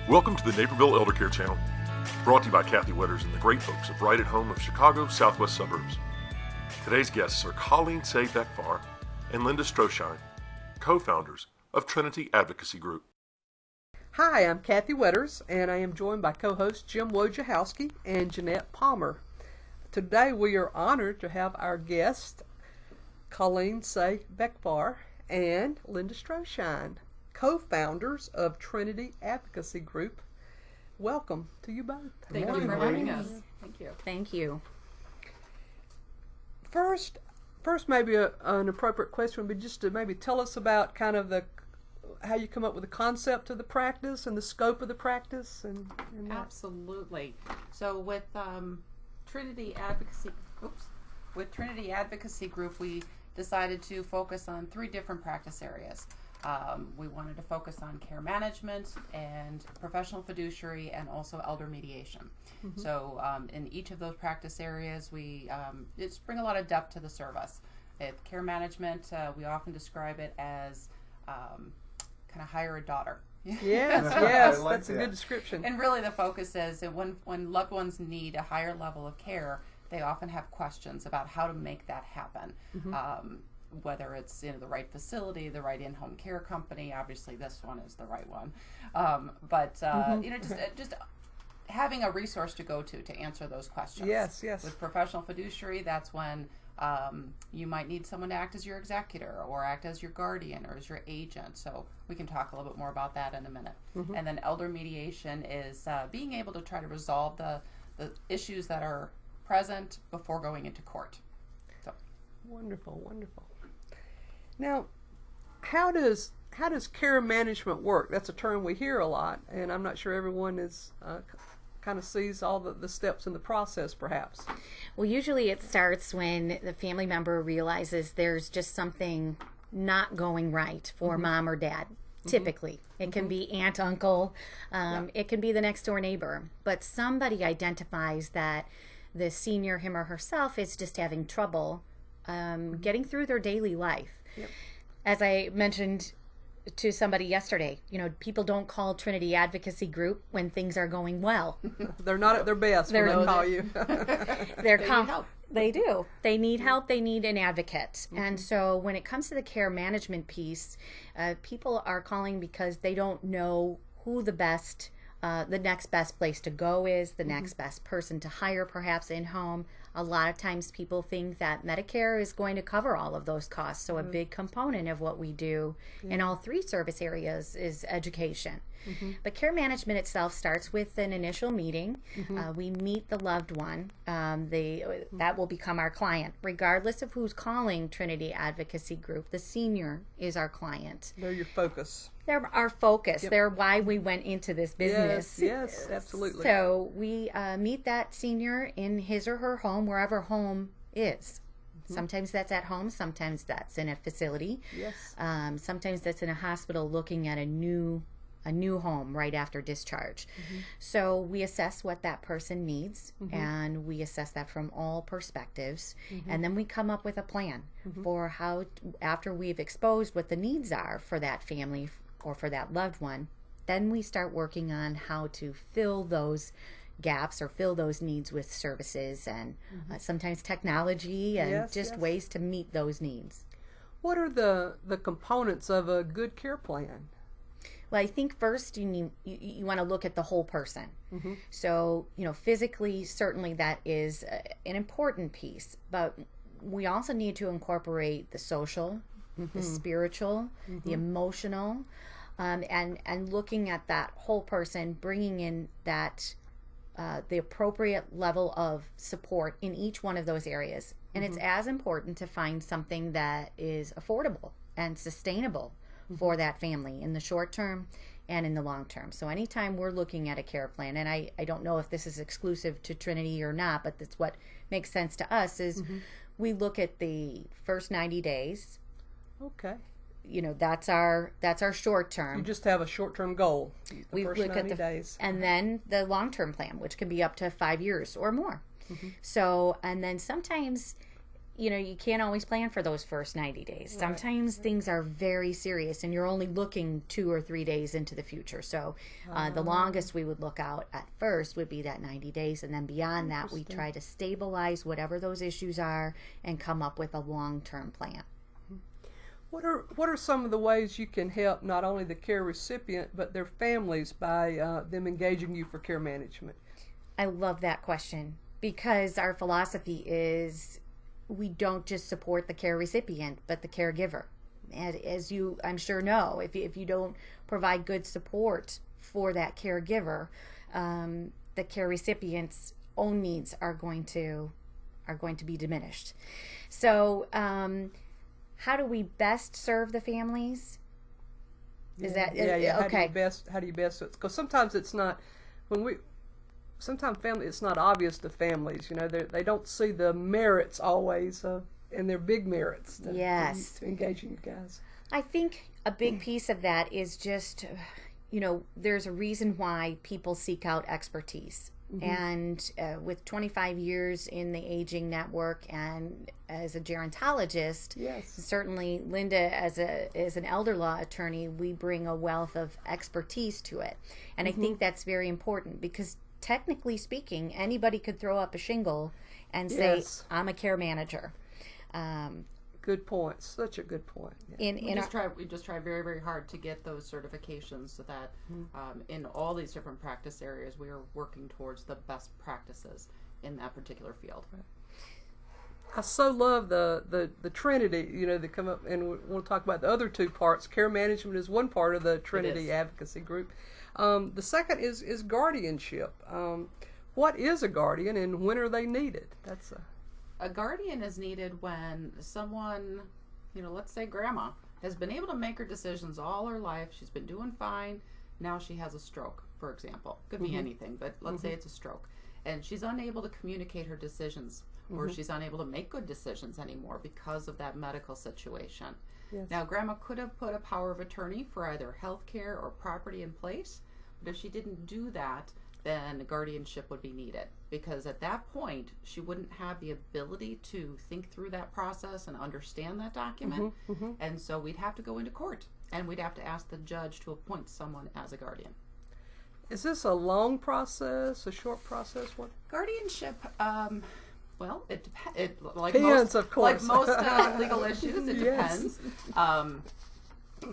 Welcome to the Naperville Eldercare channel, brought to you by Kathy Wetters and the great folks of Right at Home of Chicago's southwest suburbs. Today's guests are Colleen Say Beckfar and Linda Stroshine, co-founders of Trinity Advocacy Group. Hi, I'm Kathy Wetters, and I am joined by co-hosts Jim Wojciechowski and Jeanette Palmer. Today we are honored to have our guests, Colleen Say Beckfar and Linda Stroshine, co-founders of Trinity Advocacy Group. Welcome to you both. Thank you for having us. Thank you. Thank you. First, maybe an appropriate question would be just to maybe tell us about kind of how you come up with the concept of the practice and the scope of the practice. And Absolutely. So with Trinity Advocacy Group, we decided to focus on 3 different practice areas. We wanted to focus on care management and professional fiduciary and also elder mediation. Mm-hmm. So in each of those practice areas, we just bring a lot of depth to the service. With care management, we often describe it as kind of hire a daughter. Yes, that's a good description. And really the focus is that when loved ones need a higher level of care, they often have questions about how to make that happen. Mm-hmm. Whether it's the right facility, the right in-home care company. Obviously, this one is the right one. Just having a resource to go to answer those questions. Yes. With professional fiduciary, that's when you might need someone to act as your executor or act as your guardian or as your agent. So we can talk a little bit more about that in a minute. Mm-hmm. And then elder mediation is being able to try to resolve the issues that are present before going into court. So. Wonderful. Now, how does care management work? That's a term we hear a lot, and I'm not sure everyone is kind of sees all the steps in the process, perhaps. Well, usually it starts when the family member realizes there's just something not going right for mm-hmm. mom or dad. Typically, it mm-hmm. can be aunt, uncle, It can be the next door neighbor, but somebody identifies that the senior, him or herself, is just having trouble getting through their daily life. Yep. As I mentioned to somebody yesterday, people don't call Trinity Advocacy Group when things are going well. They're not at their best when they call you. They need help. They do. They need help. They need an advocate. Mm-hmm. And so when it comes to the care management piece, people are calling because they don't know who the next best place to go is, the mm-hmm. next best person to hire perhaps in-home. A lot of times people think that Medicare is going to cover all of those costs. So a big component of what we do in all 3 service areas is education. Mm-hmm. But care management itself starts with an initial meeting. Mm-hmm. We meet the loved one. That will become our client. Regardless of who's calling Trinity Advocacy Group, the senior is our client. They're your focus. They're our focus. Yep. They're why we went into this business. Yes, absolutely. So we meet that senior in his or her home, wherever home is. Mm-hmm. Sometimes that's at home. Sometimes that's in a facility. Yes. Sometimes that's in a hospital looking at a new home right after discharge. Mm-hmm. So we assess what that person needs, mm-hmm. and we assess that from all perspectives, mm-hmm. and then we come up with a plan mm-hmm. for how, after we've exposed what the needs are for that family or for that loved one, then we start working on how to fill those gaps or fill those needs with services and mm-hmm. Sometimes technology and ways to meet those needs. What are the components of a good care plan? Well, I think first you want to look at the whole person. Mm-hmm. So, physically, certainly that is an important piece, but we also need to incorporate the social, mm-hmm. the spiritual, mm-hmm. the emotional, and looking at that whole person, bringing in that the appropriate level of support in each one of those areas. And mm-hmm. it's as important to find something that is affordable and sustainable for that family in the short term and in the long term. So anytime we're looking at a care plan, and I don't know if this is exclusive to Trinity or not, but that's what makes sense to us, is mm-hmm. we look at the first 90 days. Okay. That's our short term. You just have a short-term goal. We first look 90 at days. And then the long-term plan, which can be up to 5 years or more. Mm-hmm. So, and then sometimes you can't always plan for those first 90 days. Right. Sometimes things are very serious and you're only looking 2 or 3 days into the future. So the longest we would look out at first would be that 90 days. And then beyond that, we try to stabilize whatever those issues are and come up with a long-term plan. What are some of the ways you can help not only the care recipient but their families by them engaging you for care management? I love that question because our philosophy is we don't just support the care recipient, but the caregiver. And as you, I'm sure, know, if you don't provide good support for that caregiver, the care recipient's own needs are going to be diminished. So, how do we best serve the families? Is that okay? How do you best? Because sometimes it's not sometimes it's not obvious to families. They don't see the merits always and their big merits. To engaging you guys. I think a big piece of that is just, there's a reason why people seek out expertise. And with 25 years in the aging network and as a gerontologist, certainly Linda as an elder law attorney, we bring a wealth of expertise to it. And I think that's very important because technically speaking, anybody could throw up a shingle and say, I'm a care manager. Good point. Such a good point. Yeah. We just try very, very hard to get those certifications so that in all these different practice areas, we are working towards the best practices in that particular field. Right. I so love the Trinity, that come up, and we'll talk about the other two parts. Care management is one part of the Trinity Advocacy group. The second is guardianship. What is a guardian and when are they needed? A guardian is needed when someone, let's say grandma, has been able to make her decisions all her life. She's been doing fine. Now she has a stroke, for example. Could be anything, but let's say it's a stroke. And she's unable to communicate her decisions or she's unable to make good decisions anymore because of that medical situation. Yes. Now, grandma could have put a power of attorney for either health care or property in place, but if she didn't do that, then guardianship would be needed because at that point she wouldn't have the ability to think through that process and understand that document, and so we'd have to go into court and we'd have to ask the judge to appoint someone as a guardian. Is this a long process, a short process? What? Guardianship, well, it like depends, of course. Like most legal issues, it depends.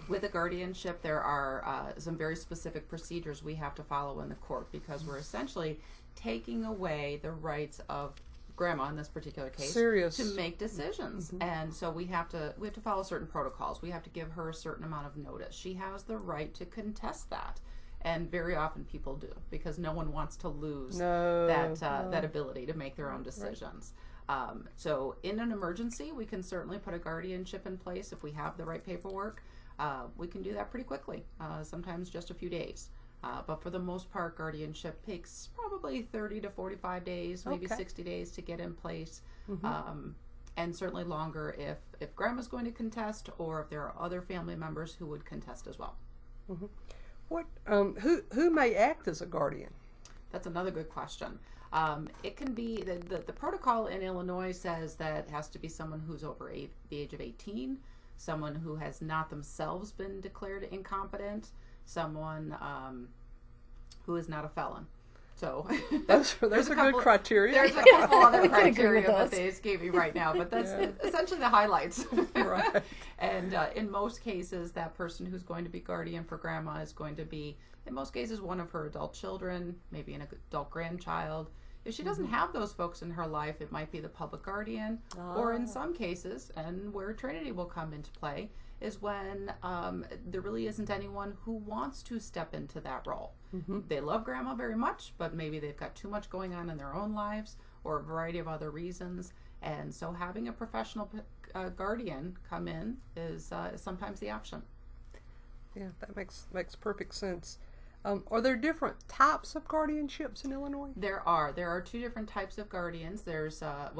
With a guardianship, there are some very specific procedures we have to follow in the court because we're essentially taking away the rights of grandma in this particular case to make decisions. And so we have to follow certain protocols. We have to give her a certain amount of notice. She has the right to contest that. And very often people do because no one wants to lose that ability to make their own decisions. Right. So in an emergency, we can certainly put a guardianship in place if we have the right paperwork. We can do that pretty quickly, sometimes just a few days. But for the most part, guardianship takes probably 30 to 45 days, maybe 60 days to get in place. And certainly longer if grandma's going to contest or if there are other family members who would contest as well. What? Who may act as a guardian? That's another good question. It can be, the protocol in Illinois says that it has to be someone who's over the age of 18, someone who has not themselves been declared incompetent, someone who is not a felon. So there's a good criteria. There's a couple other criteria that they escape me right now, but that's essentially the highlights. Right. And in most cases, that person who's going to be guardian for grandma is going to be, in most cases, one of her adult children, maybe an adult grandchild. If she doesn't have those folks in her life, it might be the public guardian, or in some cases, and where Trinity will come into play, is when there really isn't anyone who wants to step into that role. They love grandma very much, but maybe they've got too much going on in their own lives or a variety of other reasons. And so having a professional guardian come in is sometimes the option. Yeah, that makes perfect sense. Are there different types of guardianships in Illinois? There are. There are two different types of guardians. There's a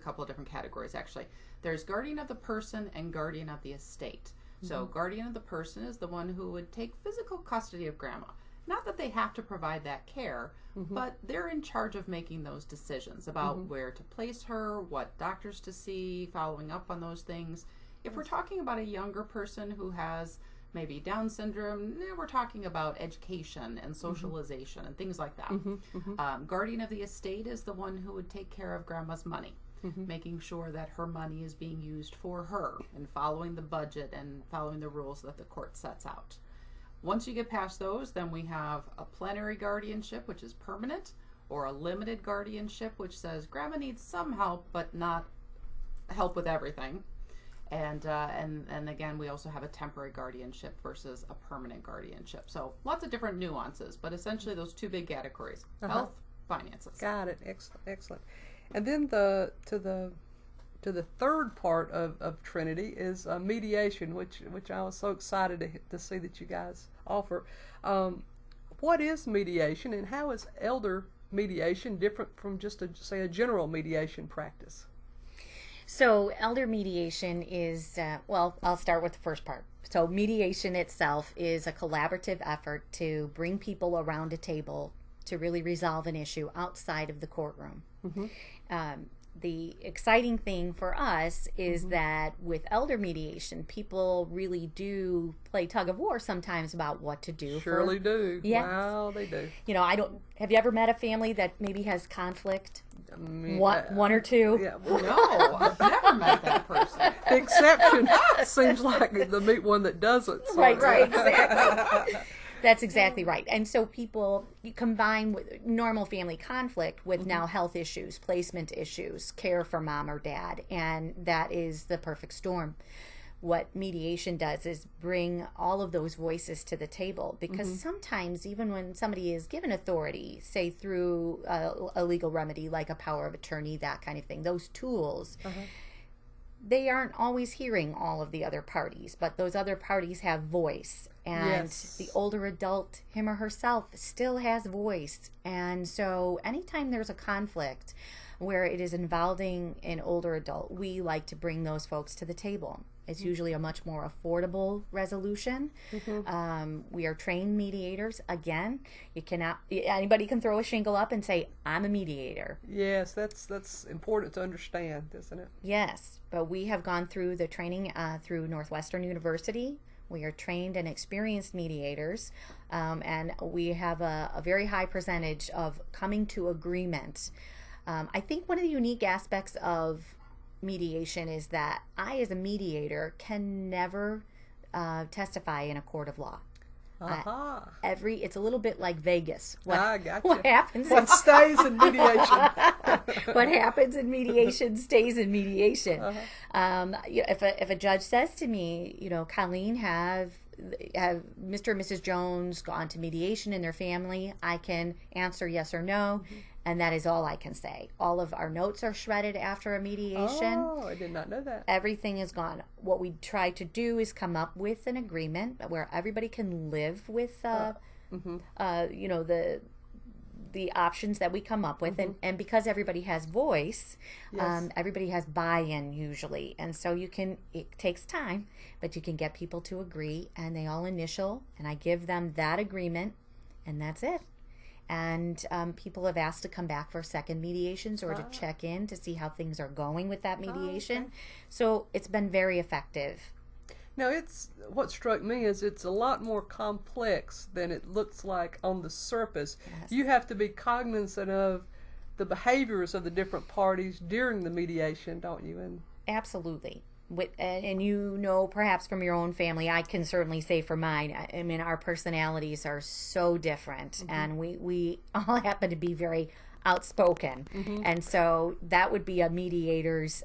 couple of different categories actually. There's guardian of the person and guardian of the estate. So guardian of the person is the one who would take physical custody of grandma. Not that they have to provide that care, but they're in charge of making those decisions about where to place her, what doctors to see, following up on those things. If we're talking about a younger person who has maybe Down syndrome, we're talking about education and socialization and things like that. Guardian of the estate is the one who would take care of grandma's money, making sure that her money is being used for her and following the budget and following the rules that the court sets out. Once you get past those, then we have a plenary guardianship, which is permanent, or a limited guardianship, which says grandma needs some help, but not help with everything. And again, we also have a temporary guardianship versus a permanent guardianship. So lots of different nuances, but essentially those two big categories: health, finances. Got it. Excellent. Excellent. And then to the third part of Trinity is mediation, which I was so excited to see that you guys offer. What is mediation, and how is elder mediation different from just a general mediation practice? So elder mediation is, well, I'll start with the first part. So mediation itself is a collaborative effort to bring people around a table to really resolve an issue outside of the courtroom. The exciting thing for us is that with elder mediation, people really do play tug of war sometimes about what to do. Surely do. Yes. Wow, they do. You know, have you ever met a family that maybe has conflict? One or two? Yeah. No, I've never met that person. The exception seems like the meet one that doesn't. So. Right, exactly. That's exactly right. And so you combine with normal family conflict with now health issues, placement issues, care for mom or dad, and that is the perfect storm. What mediation does is bring all of those voices to the table, because sometimes even when somebody is given authority, say through a legal remedy like a power of attorney, that kind of thing, those tools, they aren't always hearing all of the other parties, but those other parties have voice. And the older adult, him or herself, still has voice. And so anytime there's a conflict where it is involving an older adult, we like to bring those folks to the table. It's usually a much more affordable resolution. We are trained mediators. Again, anybody can throw a shingle up and say, I'm a mediator. Yes, that's important to understand, isn't it? Yes, but we have gone through the training through Northwestern University. We are trained and experienced mediators, and we have a very high percentage of coming to agreement. I think one of the unique aspects of mediation is that I, as a mediator, can never testify in a court of law. It's a little bit like Vegas. I got you. What happens? What stays in mediation? What happens in mediation stays in mediation. If a judge says to me, Colleen, have Mr. and Mrs. Jones gone to mediation in their family, I can answer yes or no. And that is all I can say. All of our notes are shredded after a mediation. Oh, I did not know that. Everything is gone. What we try to do is come up with an agreement where everybody can live with, the options that we come up with. And because everybody has voice, everybody has buy-in usually. And so it takes time, but you can get people to agree, and they all initial, and I give them that agreement, and that's it. And people have asked to come back for second mediations or to check in to see how things are going with that mediation. So it's been very effective. Now, what struck me is it's a lot more complex than it looks like on the surface. Yes. You have to be cognizant of the behaviors of the different parties during the mediation, don't you? Absolutely. And perhaps from your own family, I can certainly say for mine, I mean, our personalities are so different, and we all happen to be very outspoken. And so that would be a mediator's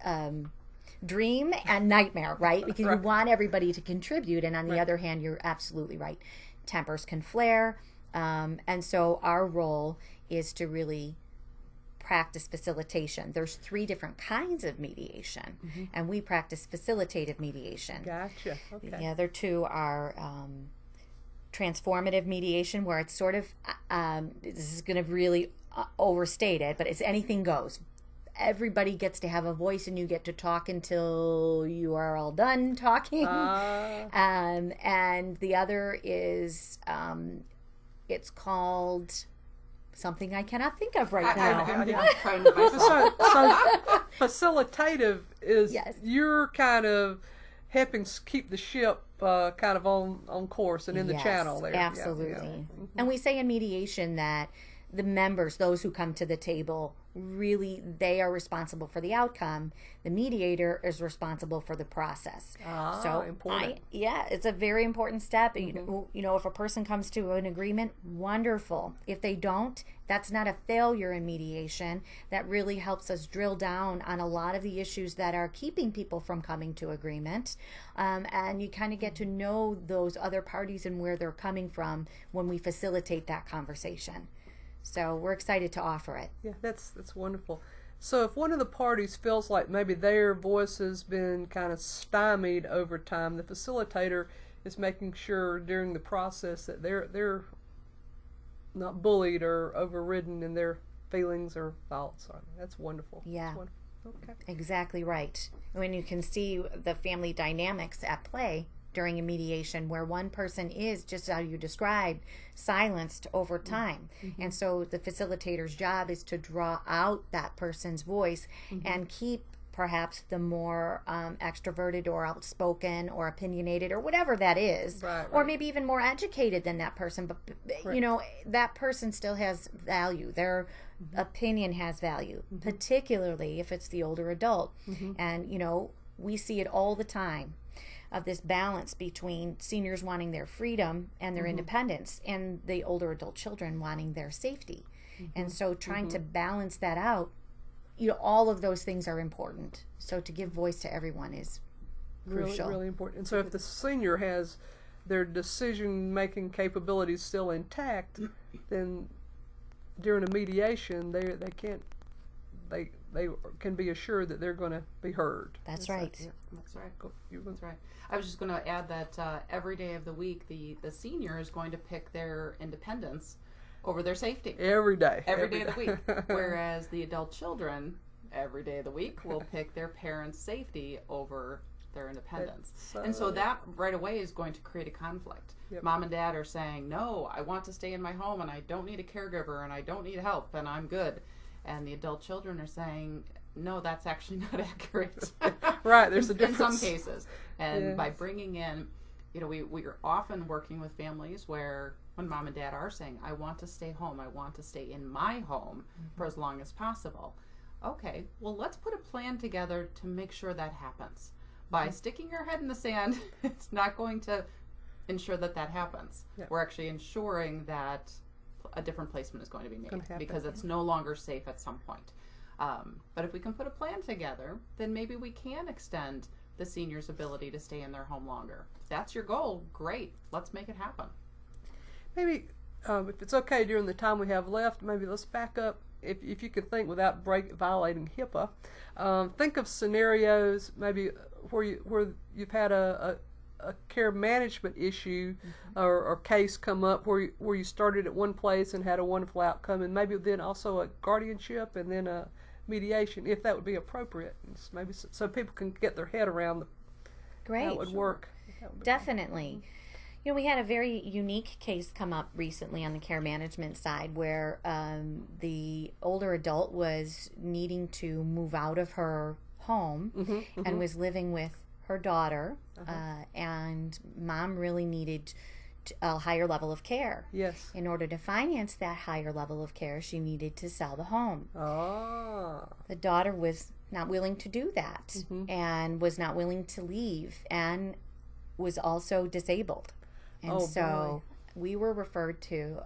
dream and nightmare, right? Because you want everybody to contribute, and on the other hand, you're absolutely right. Tempers can flare, and so our role is to really practice facilitation. There's 3 different kinds of mediation, and we practice facilitative mediation. Gotcha. Okay. The other 2 are transformative mediation, where it's sort of, this is going to really overstate it, but it's anything goes. Everybody gets to have a voice, and you get to talk until you are all done talking. And the other is It's called something I cannot think of right I'm now. proud of myself. So facilitative is Yes. you're kind of helping keep the ship kind of on course and in the Yes, channel there. Yeah, absolutely. yeah. And we say in mediation that the members, those who come to the table, really they are responsible for the outcome. The mediator is responsible for the process. So important. it's a very important step. You know, if a person comes to an agreement, wonderful. If they don't, that's not a failure in mediation. That really helps us drill down on a lot of the issues that are keeping people from coming to agreement. And you kind of get to know those other parties and where they're coming from when we facilitate that conversation. So we're excited to offer it. Yeah, that's wonderful. So if one of the parties feels like maybe their voice has been kind of stymied over time, the facilitator is making sure during the process that they're not bullied or overridden in their feelings or thoughts. That's wonderful. Yeah. That's wonderful. Okay. Exactly right. When you can see the family dynamics at play during a mediation where one person is, just how you described, silenced over time. And so the facilitator's job is to draw out that person's voice and keep perhaps the more extroverted or outspoken or opinionated or whatever that is, Right, or right. maybe even more educated than that person, but you know, that person still has value. Their opinion has value, particularly if it's the older adult. And you know, we see it all the time, of this balance between seniors wanting their freedom and their independence and the older adult children wanting their safety. And so trying to balance that out, you know, all of those things are important. So to give voice to everyone is crucial. Really important. And so if the senior has their decision-making capabilities still intact, then during a mediation, they can be assured that they're going to be heard. That's right. That's right. That's That's right. I was just going to add that every day of the week, the senior is going to pick their independence over their safety. Every day. Every day of the week. Whereas the adult children, every day of the week, will pick their parents' safety over their independence. And so that right away is going to create a conflict. Yep. Mom and dad are saying, no, I want to stay in my home and I don't need a caregiver and I don't need help and I'm good. And the adult children are saying, no, that's actually not accurate. Right, there's a In difference. some cases. And Yes. by bringing in, you know, we are often working with families where when mom and dad are saying, I want to stay home, I want to stay in my home for as long as possible. Okay, well, let's put a plan together to make sure that happens. By sticking your head in the sand, it's not going to ensure that that happens. Yep. We're actually ensuring that a different placement is going to be made happen. because it's no longer safe at some point. But if we can put a plan together, then maybe we can extend the senior's ability to stay in their home longer. If that's your goal, great. Let's make it happen. Maybe, if it's okay during the time we have left, maybe let's back up. If you could think without violating HIPAA, think of scenarios maybe where you've had a care management issue or case come up where you started at one place and had a wonderful outcome, and maybe then also a guardianship and then a mediation, if that would be appropriate. Maybe so people can get their head around Great. how it would work. That would be Definitely. You know, we had a very unique case come up recently on the care management side where the older adult was needing to move out of her home and was living with her daughter, and mom really needed a higher level of care. Yes. In order to finance that higher level of care, she needed to sell the home. Ah. The daughter was not willing to do that and was not willing to leave and was also disabled. And Oh, so we were referred to,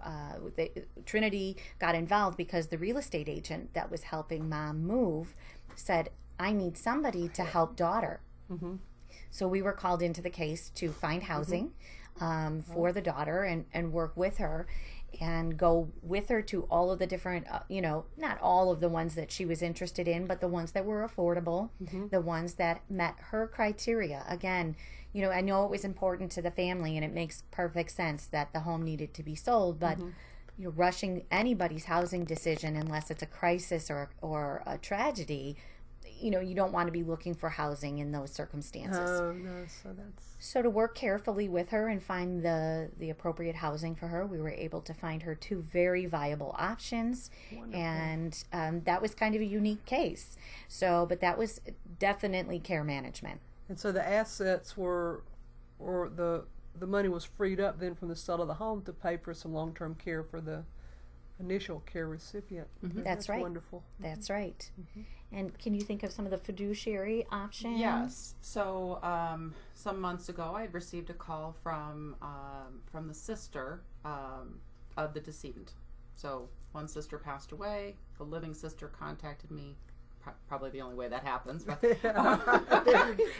Trinity got involved because the real estate agent that was helping mom move said, I need somebody to help daughter. So we were called into the case to find housing for the daughter and work with her and go with her to all of the different, not all of the ones that she was interested in, but the ones that were affordable, the ones that met her criteria. Again, I know it was important to the family and it makes perfect sense that the home needed to be sold, but rushing anybody's housing decision unless it's a crisis or a tragedy, you don't want to be looking for housing in those circumstances. Oh, no, so that's... So to work carefully with her and find the appropriate housing for her, we were able to find her 2 very viable options. Wonderful. And that was kind of a unique case. But that was definitely care management. And so the assets were, or the money was freed up then from the sale of the home to pay for some long-term care for the initial care recipient. That's right. Wonderful. That's right. And can you think of some of the fiduciary options? Yes. So some months ago, I had received a call from the sister of the decedent. So one sister passed away. The living sister contacted me. Probably the only way that happens. But, there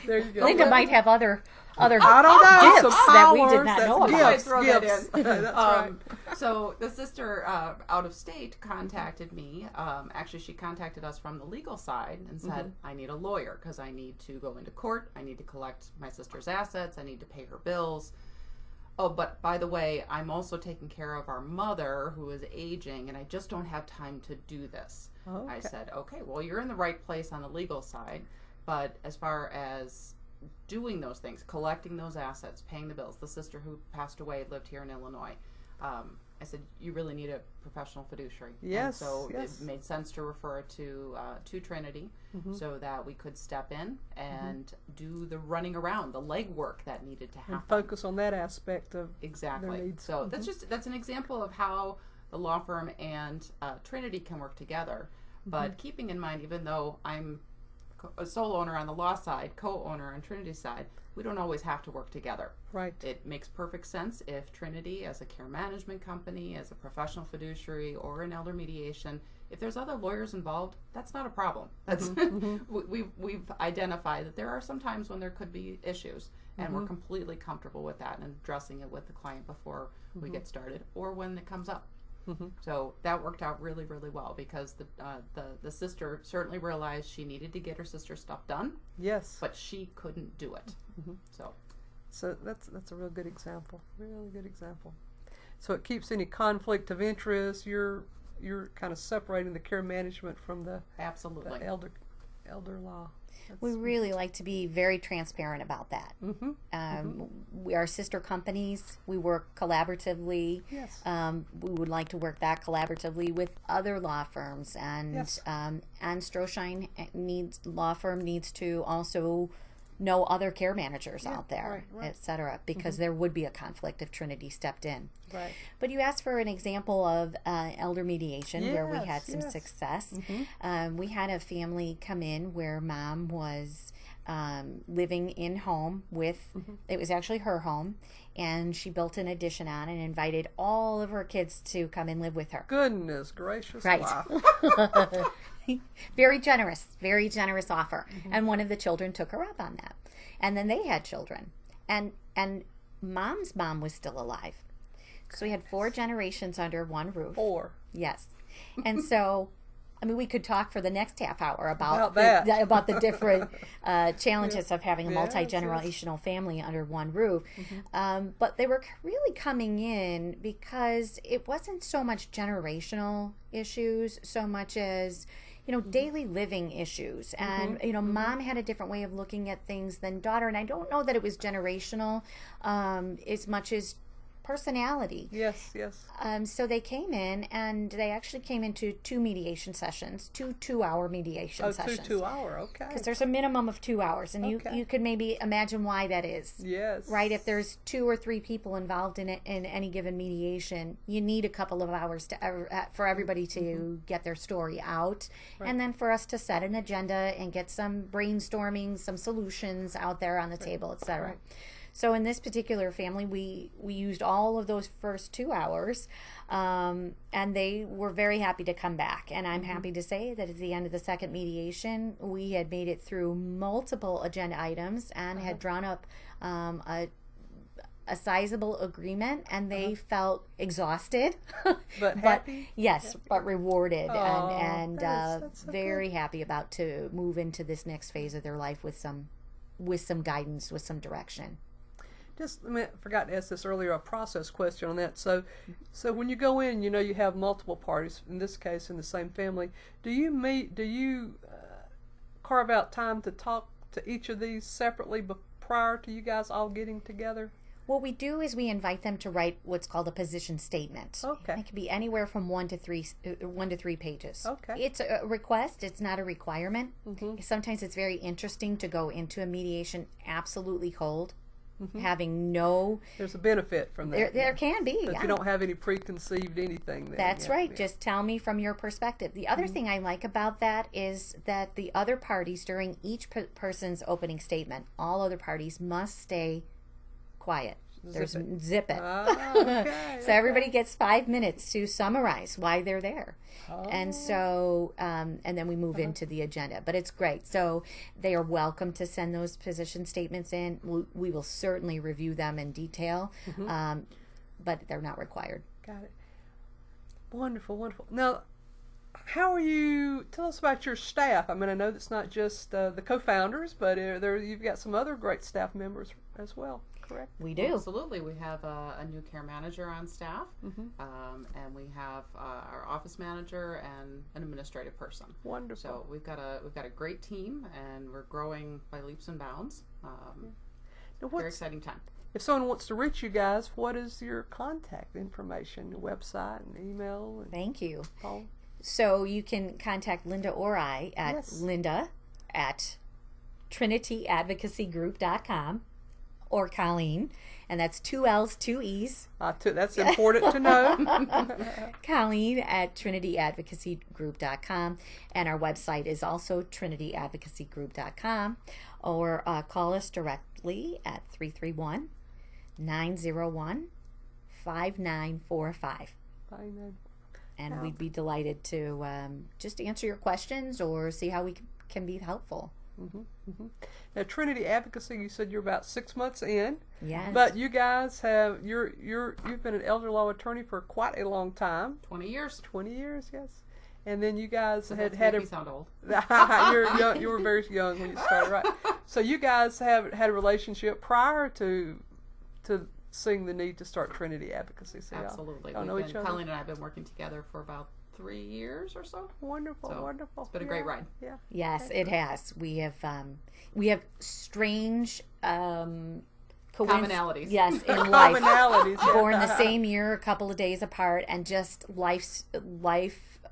you go. Linda might have other I don't know, gifts some that we did powers, not that's know about. I throw that gifts. in. That's right. So the sister out of state contacted me. Actually, she contacted us from the legal side and said, I need a lawyer because I need to go into court. I need to collect my sister's assets. I need to pay her bills. Oh, but by the way, I'm also taking care of our mother who is aging, and I just don't have time to do this. Okay. I said, okay, well, you're in the right place on the legal side, but as far as doing those things, collecting those assets, paying the bills, the sister who passed away lived here in Illinois. I said, you really need a professional fiduciary. Yes, And so yes. it made sense to refer to Trinity so that we could step in and do the running around, the legwork that needed to happen. And focus on that aspect of Exactly. their needs. So that's an example of how the law firm and Trinity can work together. But keeping in mind, even though I'm a sole owner on the law side, co-owner on Trinity's side, we don't always have to work together. Right. It makes perfect sense if Trinity, as a care management company, as a professional fiduciary, or an elder mediation, if there's other lawyers involved, that's not a problem. That's we've identified that there are some times when there could be issues, and we're completely comfortable with that and addressing it with the client before we get started, or when it comes up. So that worked out really, really well because the sister certainly realized she needed to get her sister's stuff done, Yes. but she couldn't do it. So that's a real good example. Really good example. So it keeps any conflict of interest. You're kind of separating the care management from the Absolutely. elder law. We really like to be very transparent about that. We are sister companies. We work collaboratively. Yes. We would like to work that collaboratively with other law firms, and Yes. and Stroshine law firm needs to also know other care managers out there, right. etc. Because there would be a conflict if Trinity stepped in. Right. But you asked for an example of elder mediation where we had some Yes. success. We had a family come in where mom was living in home with, it was actually her home, and she built an addition on and invited all of her kids to come and live with her. Goodness gracious. Right. Wow. Very generous offer. And one of the children took her up on that. And then they had children. And mom's mom was still alive. So we had 4 generations under one roof. 4. Yes. And so, I mean, we could talk for the next half hour about that. about the different challenges of having a Yes, multi-generational family under one roof. But they were really coming in because it wasn't so much generational issues, so much as, daily living issues. And, mom had a different way of looking at things than daughter. And I don't know that it was generational as much as personality. Yes, yes. So they came in, and they actually came into 2 mediation sessions, 2 2-hour mediation sessions. 2 hour, okay. Because there's a minimum of 2 hours, and Okay. you could maybe imagine why that is. Yes. Right? If there's 2 or 3 people involved in it in any given mediation, you need a couple of hours for everybody to get their story out, and then for us to set an agenda and get some brainstorming, some solutions out there on the table, etc. Right. So in this particular family, we used all of those first 2 hours, and they were very happy to come back. And I'm happy to say that at the end of the second mediation, we had made it through multiple agenda items and had drawn up a sizable agreement, and they felt exhausted, But happy? Yes, but rewarded, Oh, and that's so very happy about to move into this next phase of their life with some guidance, with some direction. Just, I forgot to ask this earlier, a process question on that. So when you go in, you have multiple parties, in this case in the same family. Do you carve out time to talk to each of these separately prior to you guys all getting together? What we do is we invite them to write what's called a position statement. Okay. It can be anywhere from 1 to 3 pages. Okay. It's a request. It's not a requirement. Mm-hmm. Sometimes it's very interesting to go into a mediation absolutely cold, having no. There's a benefit from that. There can be. But yeah. you don't have any preconceived anything there. That's right. Just tell me from your perspective. The other thing I like about that is that the other parties, during each person's opening statement, all other parties must stay quiet. Zip it. Okay, So everybody gets 5 minutes to summarize why they're there. And so, and then we move into the agenda. But it's great. So they are welcome to send those position statements in. We will certainly review them in detail, but they're not required. Got it. Wonderful, wonderful. Now, how are you? Tell us about your staff. I mean, I know that's not just the co-founders, but you've got some other great staff members as well. Correct. We do. Absolutely. We have a new care manager on staff, and we have our office manager and an administrative person. Wonderful. So we've got a great team, and we're growing by leaps and bounds. Now, Very exciting time. If someone wants to reach you guys, what is your contact information, your website and email? And Thank you. phone? So you can contact Linda or I at Linda at trinityadvocacygroup.com or Colleen, and that's 2 L's, 2 E's. That's important to know. Colleen at trinityadvocacygroup.com, and our website is also trinityadvocacygroup.com, or call us directly at 331-901-5945. And we'd be delighted to just answer your questions or see how we can be helpful. Now, Trinity Advocacy, you said you're about 6 months in. Yes. But you guys have you've been an elder law attorney for quite a long time. 20 years. 20 years, yes. And then you guys That had makes me sound old. you're young, you were very young when you started, right? So you guys have had a relationship prior to seeing the need to start Trinity Advocacy. So Absolutely. y'all know each other. Colleen and I have been working together for about 3 years or so. Wonderful, So, wonderful. It's been a great ride. Yeah. Yes, it has. We have strange Commonalities. Yes, in life. Commonalities. Yeah. Born the same year, a couple of days apart, and just life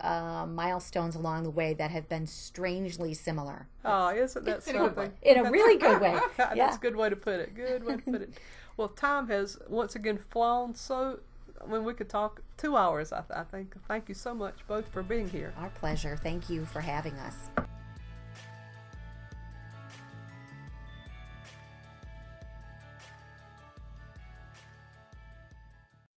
milestones along the way that have been strangely similar. Oh, isn't that In a good something? way. In a really good way. That's Yeah. a good way to put it. Good way to put it. Well, time has once again flown. So, I mean, we could talk 2 hours, I think. Thank you so much both for being here. Our pleasure. Thank you for having us.